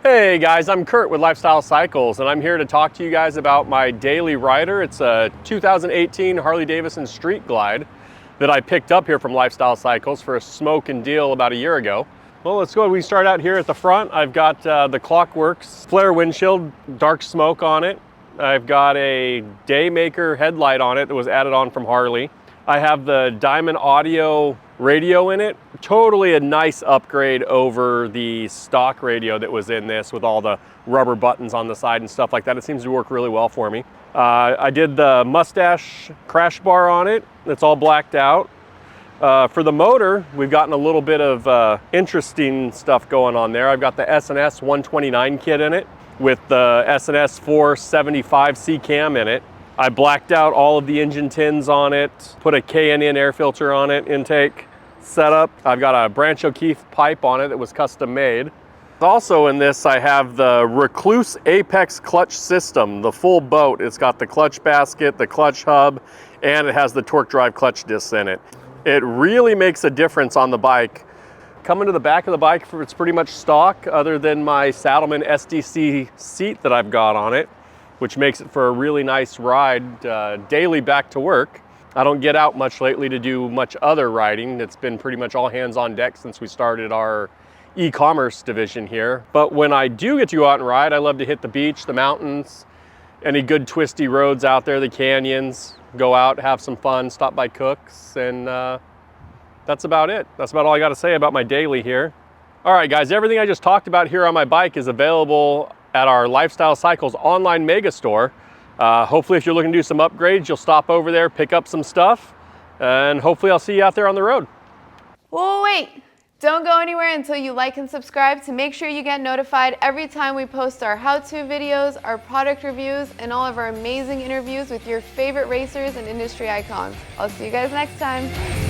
Hey guys, I'm Kurt with Lifestyle Cycles, and I'm here to talk to you guys about my daily rider. It's a 2018 Harley-Davidson Street Glide that I picked up here from Lifestyle Cycles for a smoke and deal about a year ago. Well, let's go. We start out here at the front. I've got the Klock Werks flare windshield, dark smoke on it. I've got a Daymaker headlight on it that was added on from Harley. I have the Diamond Audio radio in it. Totally a nice upgrade over the stock radio that was in this with all the rubber buttons on the side and stuff like that. It seems to work really well for me. I did the Mustache Crash Bar on it. It's all blacked out. For the motor, we've gotten a little bit of interesting stuff going on there. I've got the S&S 129 kit in it with the S&S 475 C-Cam in it. I blacked out all of the engine tins on it, put a K&N Air Filter on it, intake setup. I've got a Branch O'Keefe pipe on it that was custom made. Also in this, I have the Rekluse Apex clutch system, the full boat. It's got the clutch basket, the clutch hub, and it has the torque drive clutch discs in it. It really makes a difference on the bike. Coming to the back of the bike, it's pretty much stock other than my Saddlemen SDC seat that I've got on it, which makes it for a really nice ride daily back to work. I don't get out much lately to do much other riding. It's been pretty much all hands on deck since we started our e-commerce division here. But when I do get to go out and ride, I love to hit the beach, the mountains, any good twisty roads out there, the canyons, go out, have some fun, stop by Cook's, and that's about it. That's about all I got to say about my daily here. All right, guys, everything I just talked about here on my bike is available at our Lifestyle Cycles online mega store. Hopefully if you're looking to do some upgrades, you'll stop over there, pick up some stuff, and hopefully I'll see you out there on the road. Whoa, wait! Don't go anywhere until you like and subscribe to make sure you get notified every time we post our how-to videos, our product reviews, and all of our amazing interviews with your favorite racers and industry icons. I'll see you guys next time.